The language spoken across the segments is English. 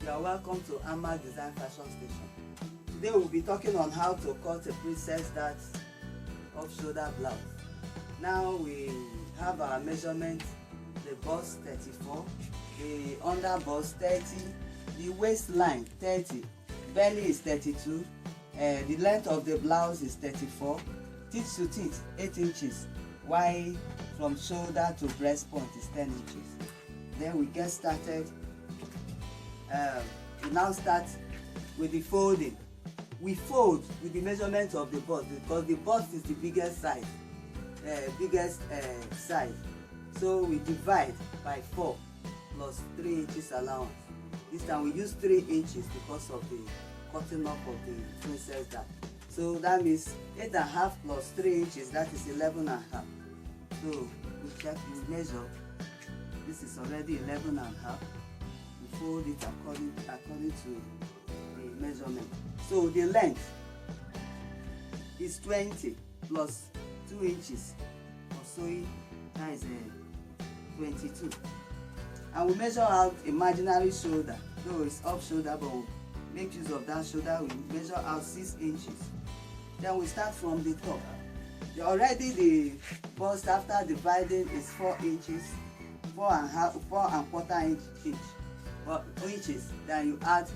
You are welcome to Amma Design Fashion Station. Today we'll be talking on how to cut a princess dart off-shoulder blouse. Now we have our measurement: the bust 34, the under bust 30, the waistline 30, belly is 32, the length of the blouse is 34, teeth to teeth 8 inches, while from shoulder to breast point is 10 inches. Then we get started. We now start with the folding. We fold with the measurement of the bust because the bust is the biggest size. So we divide by 4 plus 3 inches allowance. This time we use 3 inches because of the cutting up of the princess dart. So that means 8.5 plus 3 inches, that is 11.5. So we check, we measure. This is already 11.5. We fold it according to the measurement. So the length is 20 plus 2 inches for sewing, that is 22. And we measure out imaginary shoulder, though it's off shoulder, but we'll make use of that shoulder. We measure out 6 inches. Then we start from the top. Already the bust after dividing is 4 inches, 4.25 inches. Then you add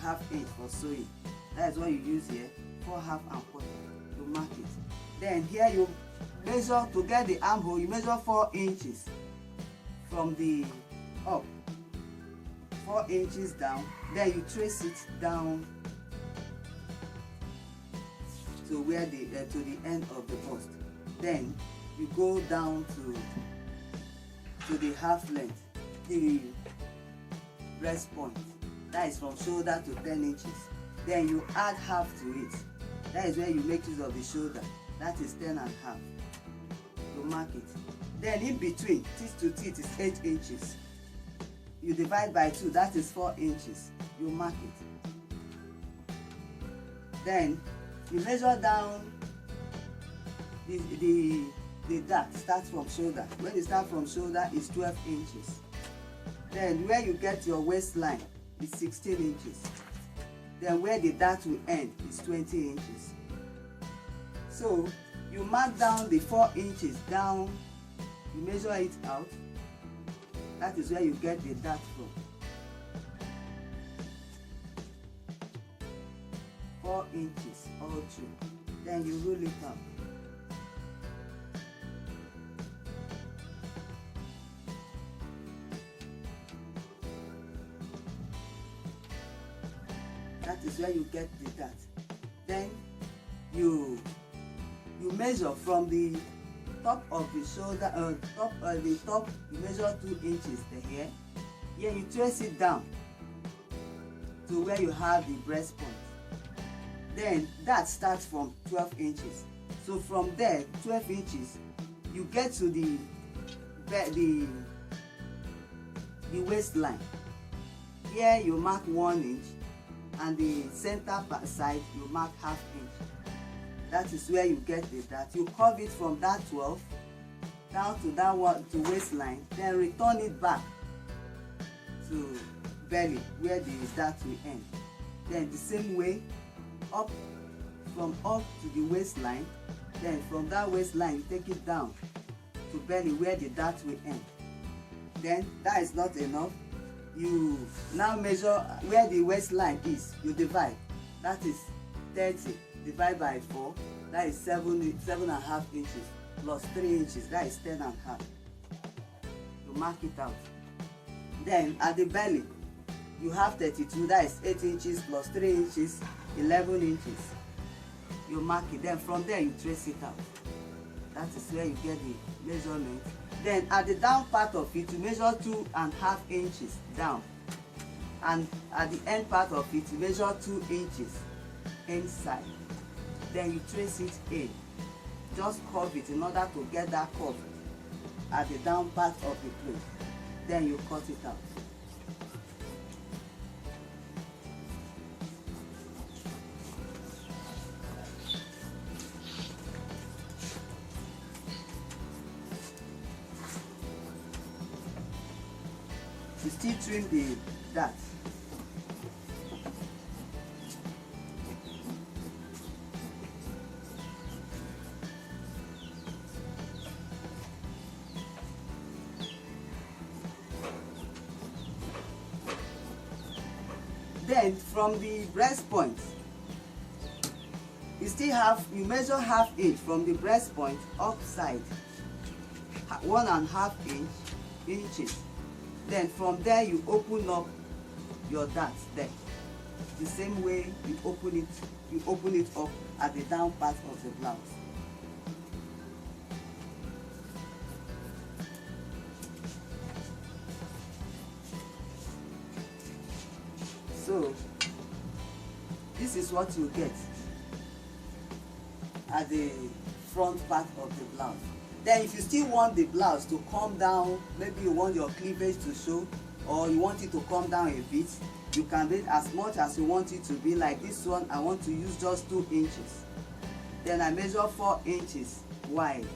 ½ inch for sewing. That is what you use here, 4.25 to mark it. Then here you measure to get the armhole. You measure 4 inches from the up, 4 inches down. Then you trace it down to where the end of the bust. Then you go down to the half length, the breast point. That is from shoulder to 10 inches. Then you add half to it. That is where you make use of the shoulder. That is 10.5. You mark it. Then in between, teeth to teeth is 8 inches. You divide by 2, that is 4 inches. You mark it. Then you measure down the dart. Start from shoulder. When you start from shoulder, it's 12 inches. Then where you get your waistline is 16 inches. Then where the dart will end is 20 inches. So you mark down the 4 inches down. You measure it out. That is where you get the dart from. 4 inches all through. Then you roll it up. That is where you get the dart. Then you measure from the top of the shoulder, the top. You measure 2 inches here. Here you trace it down to where you have the breast point. Then that starts from 12 inches. So from there, 12 inches, you get to the waistline. Here you mark 1 inch, and the center side you mark ½ inch. That is where you get the dart. You curve it from that 12 down to that one to waistline. Then return it back to belly where the dart will end. Then the same way up to the waistline. Then from that waistline you take it down to belly where the dart will end. Then that is not enough. You now measure where the waistline is. You divide. That is 30. Divide by 4. That is 7.5 inches plus 3 inches. That is 10.5. You mark it out. Then at the belly, you have 32. That is 8 inches plus 3 inches, 11 inches. You mark it. Then from there you trace it out. That is where you get the measurement. Then at the down part of it, you measure 2.5 inches down. And at the end part of it, you measure 2 inches inside. Then you trace it in. Just curve it in order to get that curve at the down part of the plate. Then you cut it out. You still trim the dart. Then from the breast point, you measure half inch from the breast point upside, 1.5 inches. Then from there you open up your dart there. The same way you open it up at the down part of the blouse. So this is what you get at the front part of the blouse. Then if you still want the blouse to come down, maybe you want your cleavage to show, or you want it to come down a bit, you can do it as much as you want it to be. Like this one, I want to use just 2 inches. Then I measure 4 inches wide.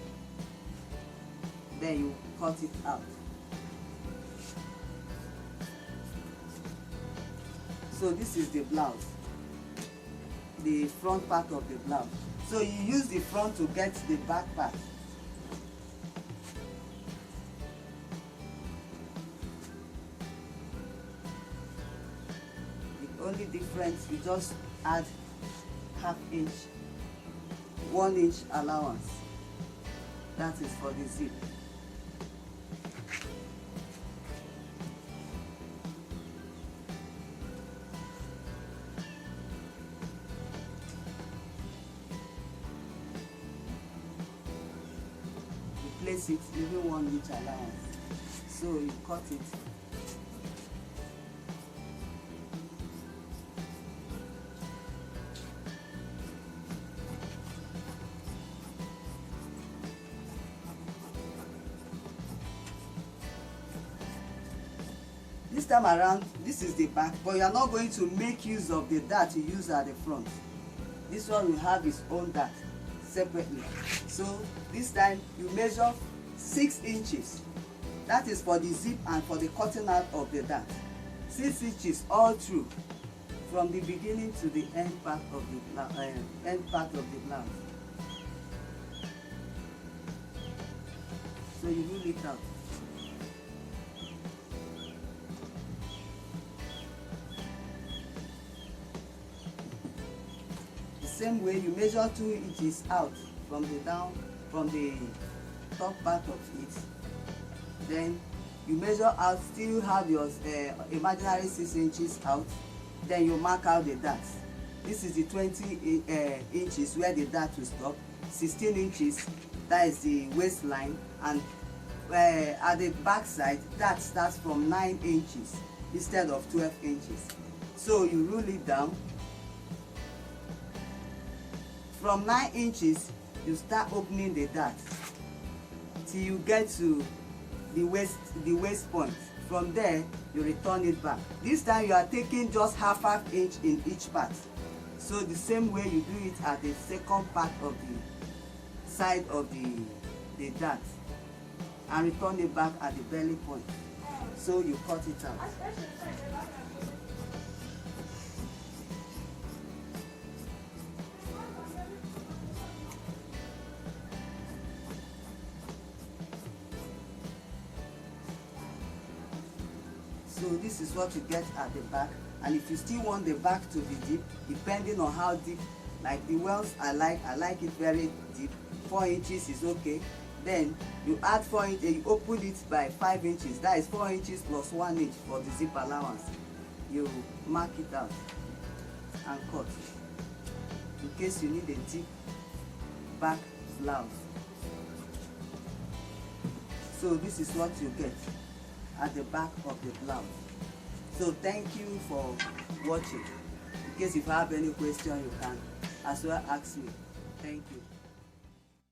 Then you cut it out. So this is the blouse, the front part of the blouse. So you use the front to get the back part. The only difference, you just add half inch, 1 inch allowance. That is for the zip. Place it, even 1 inch allowance. So you cut it. This time around, this is the back, but you are not going to make use of the dart you use at the front. This one will have its own dart separately. So this time you measure 6 inches. That is for the zip and for the cutting out of the dart. 6 inches all through, from the beginning to the end part of the blouse. So you rule it out. The same way you measure 2 inches out from the top part of it. Then you measure out, still have your imaginary 6 inches out. Then you mark out the dart. This is the 20 inches where the dart will stop. 16 inches, that is the waistline, and at the back side, that starts from 9 inches instead of 12 inches. So you rule it down. From 9 inches, you start opening the dart till you get to the waist point. From there, you return it back. This time you are taking just half inch in each part. So the same way you do it at the second part of the side of the dart, and return it back at the belly point. So you cut it out. So this is what you get at the back. And if you still want the back to be deep, depending on how deep, like the wells I like it very deep, 4 inches is okay. Then you add 4 inches, you open it by 5 inches. That is 4 inches plus 1 inch for the zip allowance. You mark it out and cut, in case you need a deep back blouse. So this is what you get at the back of the blouse. So thank you for watching. In case if you have any question, you can as well ask me. Thank you.